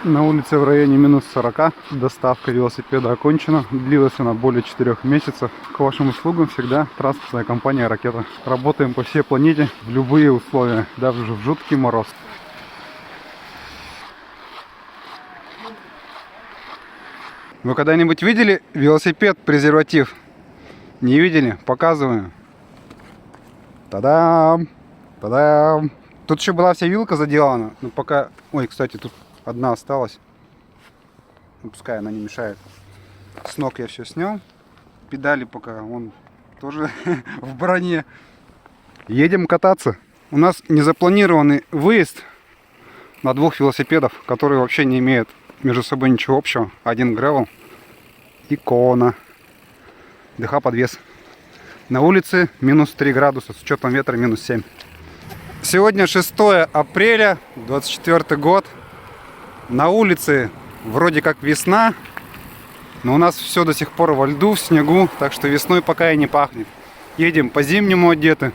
На улице в районе минус 40. Доставка велосипеда окончена. Длилась она более 4 месяцев. К вашим услугам всегда транспортная компания «Ракета». Работаем по всей планете в любые условия, даже в жуткий мороз. Вы когда-нибудь видели велосипед-презерватив? Не видели? Показываю. Та-дам! Та-дам! Тут еще была вся вилка заделана. Но пока... Ой, кстати, тут одна осталась. Ну, пускай она не мешает. С ног я все снял. Педали пока он тоже в броне. Едем кататься. У нас незапланированный выезд на 2 велосипедов, которые вообще не имеют между собой ничего общего. Один гревел и Кона. ДХ подвес. На улице минус 3 градуса, с учетом ветра минус 7. Сегодня 6 апреля, 24 год. На улице вроде как весна, но у нас все до сих пор во льду, в снегу, так что весной пока и не пахнет. Едем по-зимнему одеты,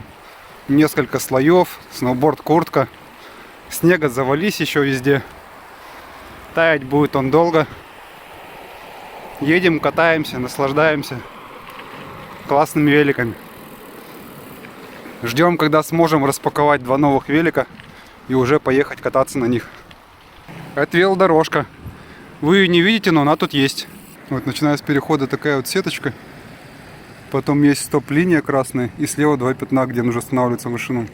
несколько слоев, сноуборд, куртка. Снега завались еще везде. Таять будет он долго. Едем, катаемся, наслаждаемся классными великами. Ждем, когда сможем распаковать 2 новых велика и уже поехать кататься на них. Это велодорожка. Вы ее не видите, но она тут есть. Вот, начиная с перехода, такая вот сеточка. Потом есть стоп-линия красная. И слева 2 пятна, где нужно останавливаться машину.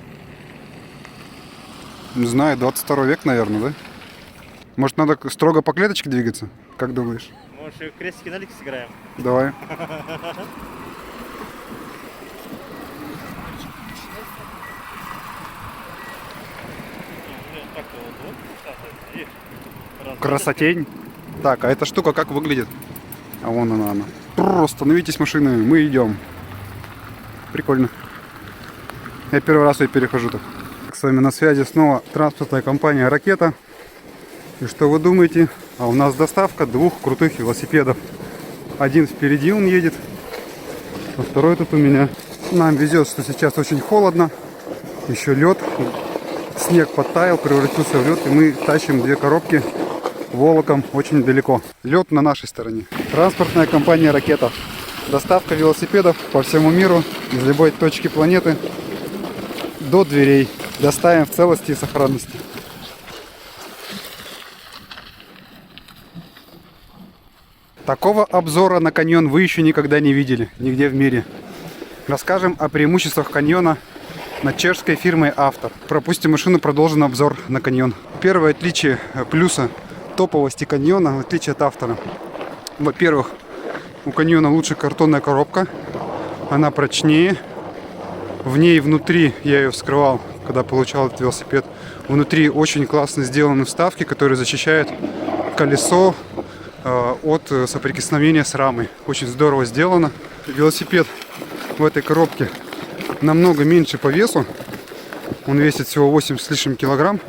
Не знаю, 22 век, наверное, да? Может, надо строго по клеточке двигаться? Как думаешь? Может, и в крестики-налики сыграем? Давай. Красотень. Так, а эта штука как выглядит? А вон она. Остановитесь, машины, мы идем. Прикольно. Я первый раз ее перехожу так. С вами на связи снова транспортная компания «Ракета». И что вы думаете? А у нас доставка 2 крутых велосипедов. Один впереди он едет, а второй тут у меня. Нам везет, что сейчас очень холодно. Еще лед. Снег подтаял, превратился в лед. И мы тащим 2 коробки волоком очень далеко. Лед на нашей стороне. Транспортная компания «Ракета». Доставка велосипедов по всему миру, из любой точки планеты, до дверей. Доставим в целости и сохранности. Такого обзора на каньон вы еще никогда не видели, нигде в мире. Расскажем о преимуществах каньона над чешской фирмой «Автор». Пропустим машину, продолжим обзор на каньон. Первое отличие плюса топовости каньона, в отличие от «Автора». Во-первых, у каньона лучше картонная коробка, она прочнее. В ней внутри, я ее вскрывал, когда получал этот велосипед, внутри очень классно сделаны вставки, которые защищают колесо от соприкосновения с рамой. Очень здорово сделано. Велосипед в этой коробке намного меньше по весу. Он весит всего 8 с лишним килограмм,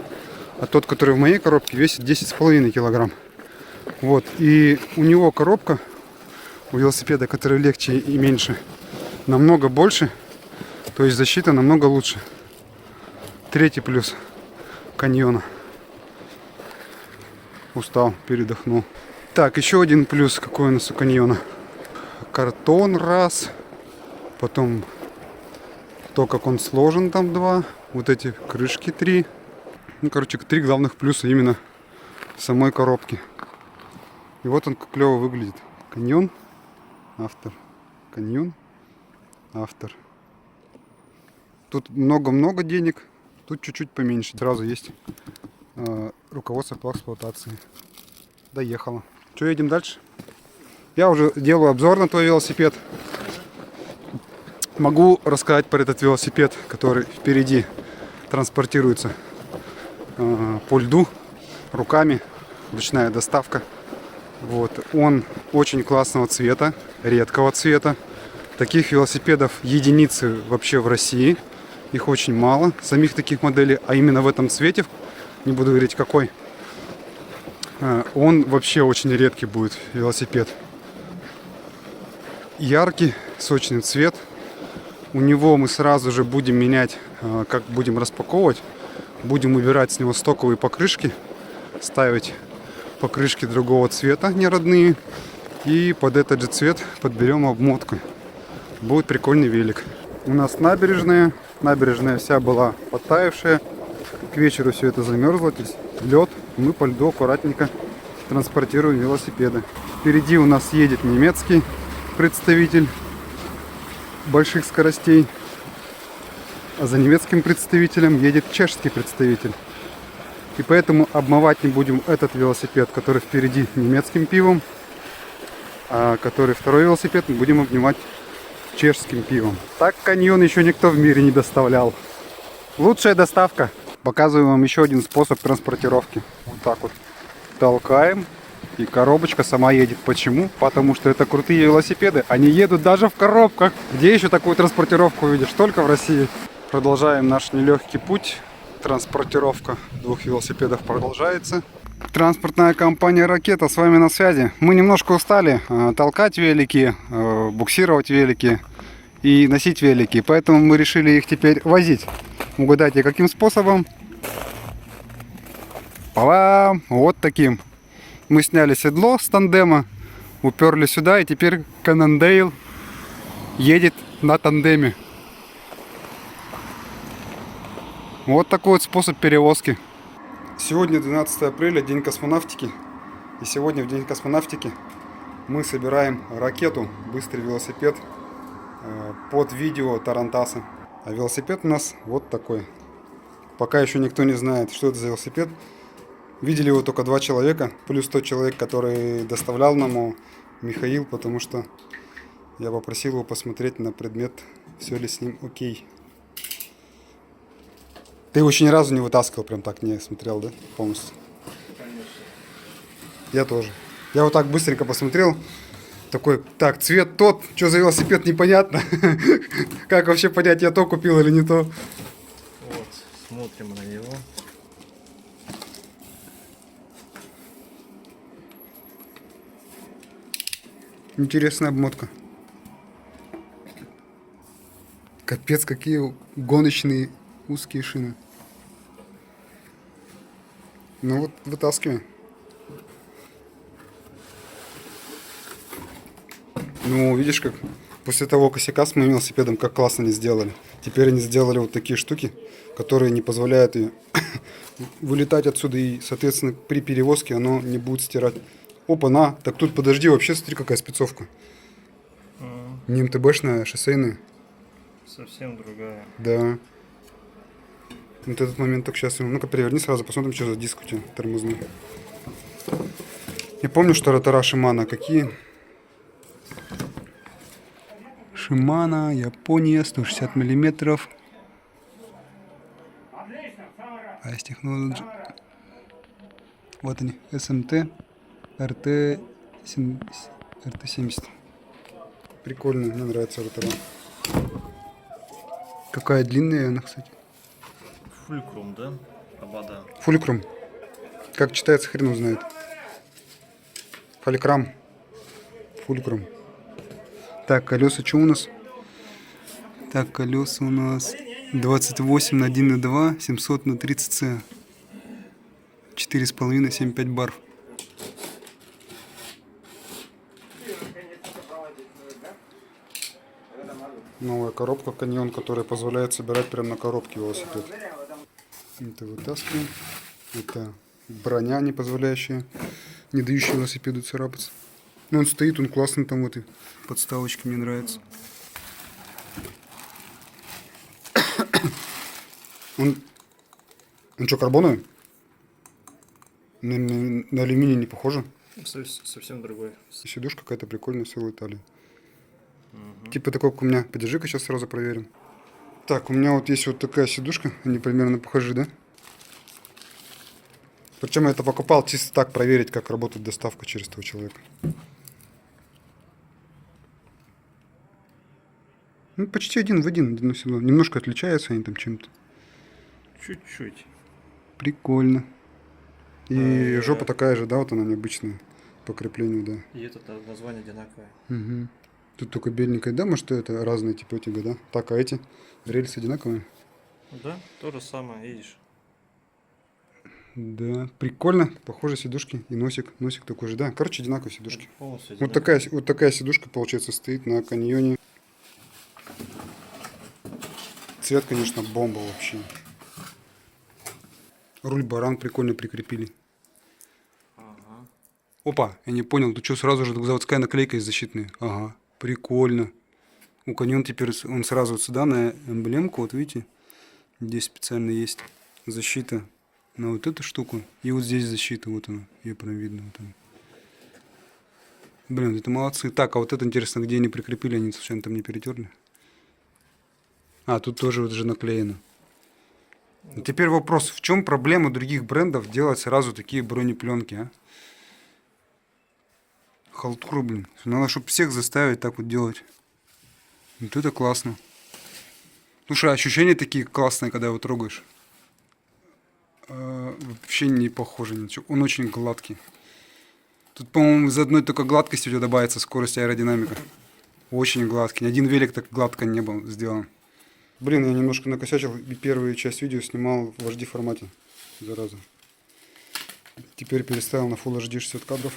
а тот, который в моей коробке, весит 10,5 килограмм. Вот. И у него коробка, у велосипеда, который легче и меньше, намного больше. То есть защита намного лучше. Третий плюс каньона. Устал, передохнул. Так, еще один плюс, какой у нас у каньона. Картон раз. Потом то, как он сложен, там 2. Вот эти крышки 3. Ну, короче, 3 главных плюса именно самой коробки. И вот он как клево выглядит. Каньон, «Автор». Каньон, «Автор». Тут много-много денег. Тут чуть-чуть поменьше. Сразу есть руководство по эксплуатации. Доехала. Что, едем дальше? Я уже делаю обзор на твой велосипед. Могу рассказать про этот велосипед, который впереди транспортируется по льду руками. Ручная доставка. Вот. Он очень классного цвета, редкого цвета. Таких велосипедов единицы вообще в России. Их очень мало, самих таких моделей, а именно в этом цвете, не буду говорить какой, он вообще очень редкий будет велосипед. Яркий, сочный цвет. У него мы сразу же будем менять, как будем распаковывать. Будем убирать с него стоковые покрышки, ставить покрышки другого цвета, не родные. И под этот же цвет подберем обмотку. Будет прикольный велик. У нас набережная. Набережная вся была подтаявшая. К вечеру все это замерзло. Здесь лед. Мы по льду аккуратненько транспортируем велосипеды. Впереди у нас едет немецкий представитель больших скоростей. А за немецким представителем едет чешский представитель. И поэтому обмывать не будем этот велосипед, который впереди, немецким пивом. А который второй велосипед мы будем обнимать чешским пивом. Так каньон еще никто в мире не доставлял. Лучшая доставка. Показываю вам еще один способ транспортировки. Вот так вот толкаем. И коробочка сама едет. Почему? Потому что это крутые велосипеды. Они едут даже в коробках. Где еще такую транспортировку увидишь? Только в России. Продолжаем наш нелегкий путь. Транспортировка двух велосипедов продолжается. Транспортная компания «Ракета» с вами на связи. Мы немножко устали толкать велики, буксировать велики и носить велики. Поэтому мы решили их теперь возить. Угадайте, каким способом? Па-бам! Вот таким. Мы сняли седло с тандема, уперли сюда, и теперь Канандейл едет на тандеме. Вот такой вот способ перевозки. Сегодня 12 апреля, день космонавтики. И сегодня в день космонавтики мы собираем ракету, быстрый велосипед, под видео Тарантаса. А велосипед у нас вот такой. Пока еще никто не знает, что это за велосипед. Видели его только 2 человека, плюс тот человек, который доставлял нам его, Михаил, потому что я попросил его посмотреть на предмет, все ли с ним окей. Ты его еще ни разу не вытаскивал, прям так не смотрел, да? Полностью. Конечно. Я тоже. Я вот так быстренько посмотрел. Такой, так, цвет тот, что за велосипед, непонятно. Как вообще понять, я то купил или не то? Вот, смотрим на него. Интересная обмотка. Капец, какие гоночные узкие шины. Ну вот, вытаскиваем. Ну, видишь, как после того косяка с моим велосипедом, как классно они сделали. Теперь они сделали вот такие штуки, которые не позволяют ее вылетать отсюда. И, соответственно, при перевозке оно не будет стирать. Опа, на. Так тут, подожди, вообще смотри, какая спецовка. Не МТБшная, шоссейная. Совсем другая. Да. Вот этот момент так сейчас. Ну-ка, переверни сразу, посмотрим, что за диск у тебя тормозной. Я помню, что ротора Шимана какие. Шимана, Япония, 160 миллиметров. Ice Technology. Вот они, SMT, RT70. Прикольно, мне нравится ротора. Какая длинная она, кстати. Фулькрум, да? Обода. Фулькрум. Как читается, хрен его знает. Фоликрам. Фулькрум. Так, колеса что у нас? Так, колеса у нас 28 на 1 на 2, 700 на 30 С. 4,5, 7,5 баров. Новая коробка каньон, которая позволяет собирать прямо на коробке велосипед. Это вытаскиваем. Это броня, не позволяющая, не дающая велосипеду царапаться. Но он стоит, он классный там в этой подставочке, мне нравится. Он что, карбоновый? На алюминий не похоже. Совсем другой. Сидушка какая-то прикольная, с Италии. Типа такой, как у меня. Подержи-ка, сейчас сразу проверим. Так, у меня вот есть вот такая сидушка. Они примерно похожи, да? Причем я это покупал чисто так проверить, как работает доставка через того человека. Ну, почти один в один одно седло. Немножко отличаются они там чем-то. Чуть-чуть. Прикольно. И жопа такая же, да, вот она необычная по креплению, да. И это название одинаковое. Угу. Тут только беленькая, да, может это разные типа типа, да? Так, а эти рельсы одинаковые? Да, то же самое, видишь. Да, прикольно. Похоже сидушки и носик. Носик такой же, да. Короче, одинаковые сидушки. Полностью Вот такая сидушка, получается, стоит на каньоне. Цвет, конечно, бомба вообще. Руль баран прикольно прикрепили. Ага. Опа, я не понял, тут что, сразу же заводская наклейка есть защитная? Ага, прикольно. У каньон теперь он сразу вот сюда на эмблемку, вот видите, здесь специально есть защита на вот эту штуку. И вот здесь защита, вот она, ее прям видно. Вот она. Блин, это молодцы. Так, а вот это интересно, где они прикрепили, они случайно там не перетерли? А, тут тоже вот же наклеено. А теперь вопрос, в чем проблема других брендов делать сразу такие бронепленки, а? Халтура, блин. Надо, чтобы всех заставить так вот делать. Вот это классно. Слушай, ощущения такие классные, когда его трогаешь. Вообще не похоже ни на что. Он очень гладкий. Тут, по-моему, из одной только гладкости у тебя добавится скорость аэродинамика. Очень гладкий. Ни один велик так гладко не был сделан. Блин, я немножко накосячил. И первую часть видео снимал в HD формате. Зараза. Теперь переставил на Full HD 60 кадров.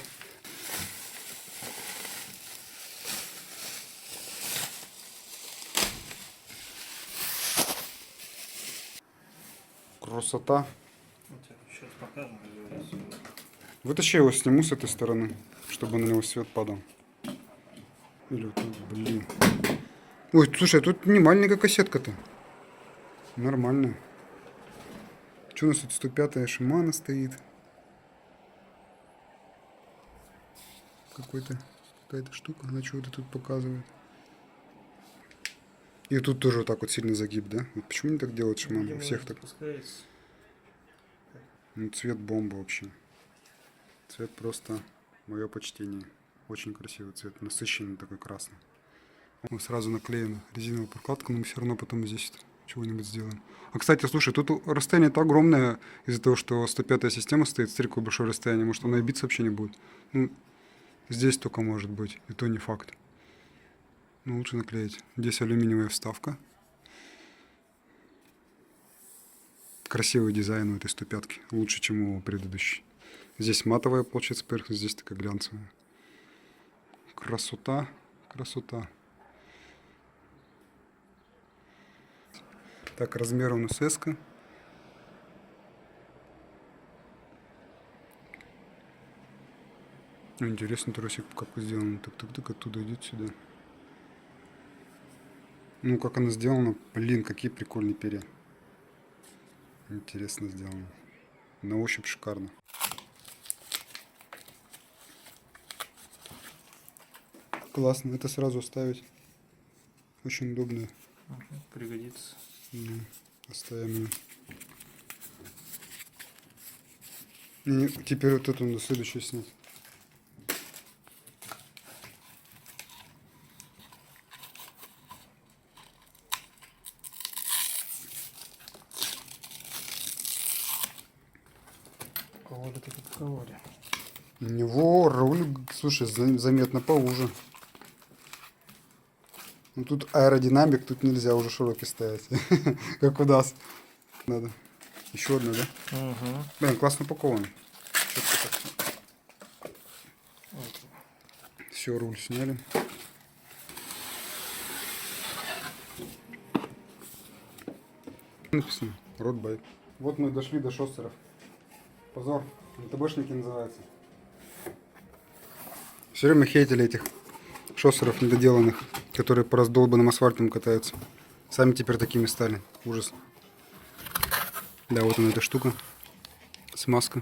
Красота. Сейчас покажем. Вытащи его, сниму с этой стороны, чтобы на него свет падал. Или вот тут, блин. Ой, слушай, тут не маленькая кассетка-то. Нормальная. Что у нас тут 105-я Шимана стоит? Какая-то штука, она чего-то тут показывает. И тут тоже вот так вот сильно загиб, да? Вот почему не так делают Шимана? У всех так. Ну, цвет бомба вообще. Цвет просто мое почтение. Очень красивый цвет, насыщенный такой красный. Вот сразу наклеена резиновая прокладка, но мы все равно потом здесь чего-нибудь сделаем. А кстати, слушай, тут расстояние-то огромное из-за того, что 105-я система стоит, смотри, какое большое расстояние. Может, она и биться вообще не будет. Ну, здесь только может быть, и то не факт. Ну, лучше наклеить. Здесь алюминиевая вставка. Красивый дизайн у этой 105-ки, лучше, чем у предыдущей. Здесь матовая, получается, поверхность, здесь такая глянцевая. Красота, красота. Так, размер у нас S-ка. Интересный тросик, как сделан. Так, оттуда идет сюда. Ну, как она сделана, блин, какие прикольные перья. Интересно сделано. На ощупь шикарно. Классно, это сразу ставить. Очень удобно. Пригодится. Оставим ее. И теперь вот эту надо следующую снять. Колода ты как колоде. У него руль, слушай, заметно поуже. Ну тут аэродинамик, тут нельзя уже широкий ставить. Как у нас. Надо. Еще одна, да? Угу. Блин, классно упакован. Все, руль сняли. Написано. Ротбайк. Вот мы дошли до шоссеров. Позор. МТБшники называются. Все время хейтили этих шоссеров недоделанных, которые по раздолбанным асфальтам катаются. Сами теперь такими стали. Ужас. Да, вот она эта штука. Смазка.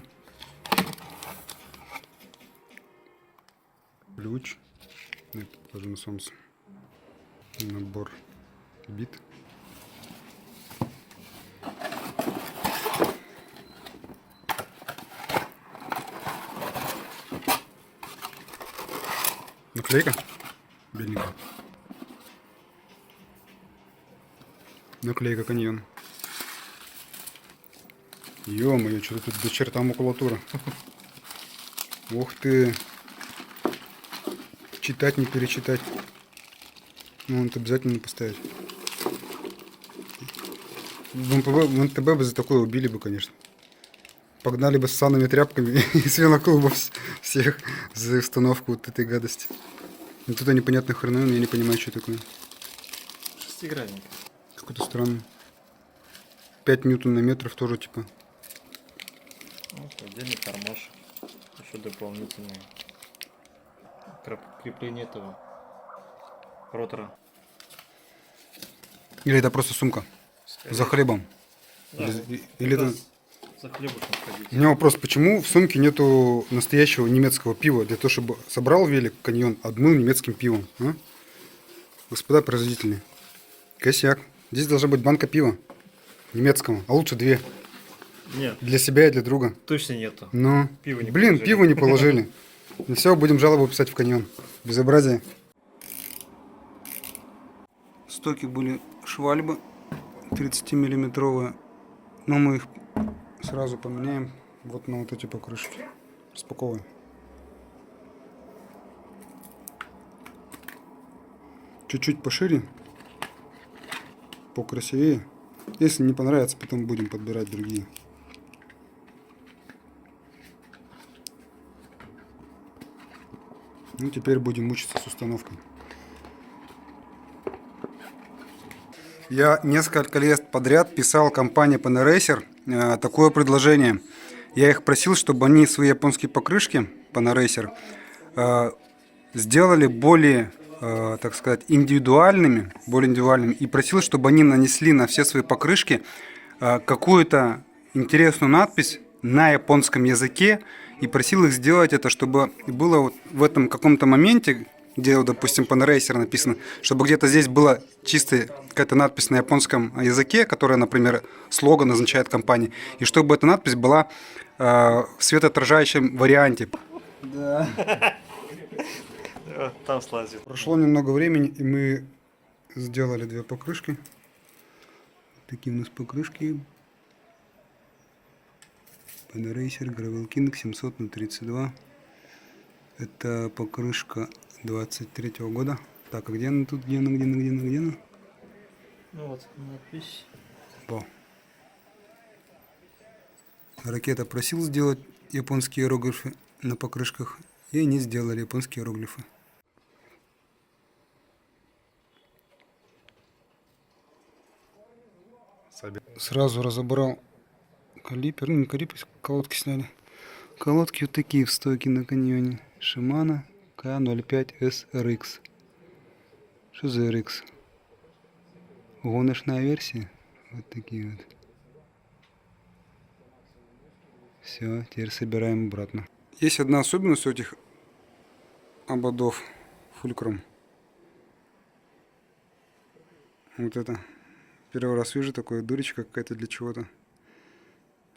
Ключ. Это тоже на солнце. Набор бит. Наклейка беленькая. Наклейка каньон. Ё-моё, что тут до черта макулатура. Ух ты. Читать, не перечитать. Ну, это обязательно поставить. В МТБ бы за такое убили бы, конечно. Погнали бы с санными тряпками и с велоклубов всех за установку вот этой гадости. Но тут непонятно хреновина, я не понимаю, что такое. Шестигранник. Какой-то странный. 5 ньютон на метров тоже типа. Вот отдельный кармашек. Еще дополнительное крепление этого ротора. Или это просто сумка за хлебом? Да, Или это... за хлебушком сходить. У меня вопрос, почему в сумке нету настоящего немецкого пива, для того, чтобы собрал велик каньон, обмыл немецким пивом, а? Господа производители, косяк. Здесь должна быть банка пива немецкого, а лучше 2. Нет, Для себя и для друга. точно нету. Ну, Пиво не блин, положили. пиво не положили. И все, будем жалобу писать в каньон. Безобразие. Стоки были швальбы 30-миллиметровые, но мы их сразу поменяем вот на вот эти покрышки. Распаковываем. Чуть-чуть пошире, покрасивее. Если не понравится, потом будем подбирать другие. Ну, теперь будем мучиться с установкой. Я несколько лет подряд писал компании Panaracer такое предложение. Я их просил, чтобы они свои японские покрышки Panaracer сделали более, так сказать, индивидуальными, и просил, чтобы они нанесли на все свои покрышки какую-то интересную надпись на японском языке, и просил их сделать это, чтобы было вот в этом каком-то моменте, где, допустим, Panaracer написано, чтобы где-то здесь была чистая какая-то надпись на японском языке, которая, например, слоган означает компании, и чтобы эта надпись была в светоотражающем варианте. Да. Там слазит. Прошло немного времени, и мы сделали 2 покрышки. Такие у нас покрышки. Panaracer Gravel King 700 на 32. Это покрышка 23-го года. Так, а где она тут? Где она? Ну вот надпись. Во. Ракета просил сделать японские иероглифы на покрышках, и они сделали японские иероглифы. Сразу разобрал калипер, ну не калипер, колодки сняли. Колодки вот такие в стойке на каньоне. Shimano K05S RX. Что за RX? Гоночная версия. Вот такие вот. Все, теперь собираем обратно. Есть одна особенность у этих ободов Fulcrum. Вот это. Первый раз вижу такое, дырочка какая-то для чего-то.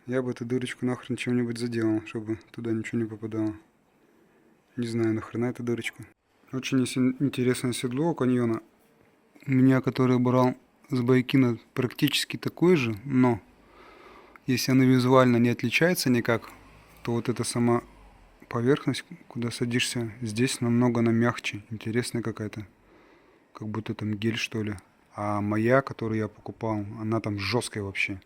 Я бы эту дырочку нахрен чем-нибудь заделал, чтобы туда ничего не попадало. Не знаю, нахрена эта дырочка. Очень интересное седло у каньона. У меня, которое брал с Байкина, практически такое же, но если оно визуально не отличается никак, то вот эта сама поверхность, куда садишься, здесь намного она мягче, интересная какая-то. Как будто там гель, что ли. А моя, которую я покупал, она там жесткая вообще.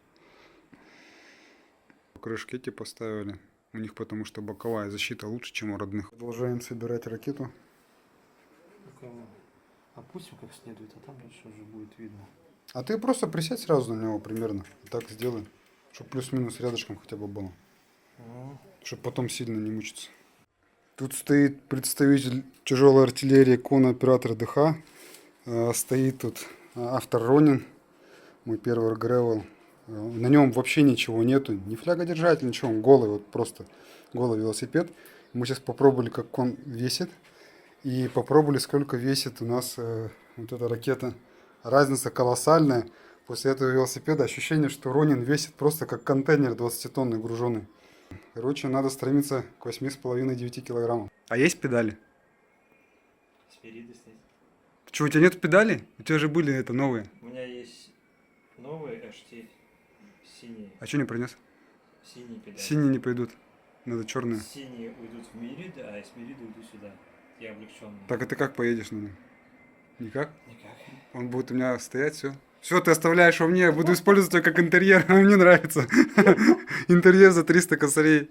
Крышки эти поставили. У них потому что боковая защита лучше, чем у родных. Продолжаем собирать ракету. Опустим как следует, а там дальше уже будет видно. А ты просто присядь сразу на него примерно. Так сделай. Чтобы плюс-минус рядышком хотя бы было. Чтобы потом сильно не мучиться. Тут стоит представитель тяжелой артиллерии конно-оператор ДХ. Стоит тут автор Ронин. Мой первый гревел. На нем вообще ничего нету. Ни флягодержатель, ничего. Он голый, вот просто голый велосипед. Мы сейчас попробовали, как он весит. И попробовали, сколько весит у нас вот эта ракета. Разница колоссальная. После этого велосипеда ощущение, что Ронин весит просто как контейнер 20-тонный груженый. Короче, надо стремиться к 8,5-9 килограммам. А есть педали? Сфериды снять. Чего, у тебя нет педалей? У тебя же были это новые. У меня есть новые HT синие. А что не принес? Синие педали. Синие не пойдут. Надо черные. Синие уйдут в Мериды, а из Мериды уйдут сюда. Я облегченный. Так, а ты как поедешь на нем? Никак? Никак. Он будет у меня стоять, все. Все, ты оставляешь у меня, я буду использовать ее как интерьер, мне нравится. Интерьер за 300 косарей.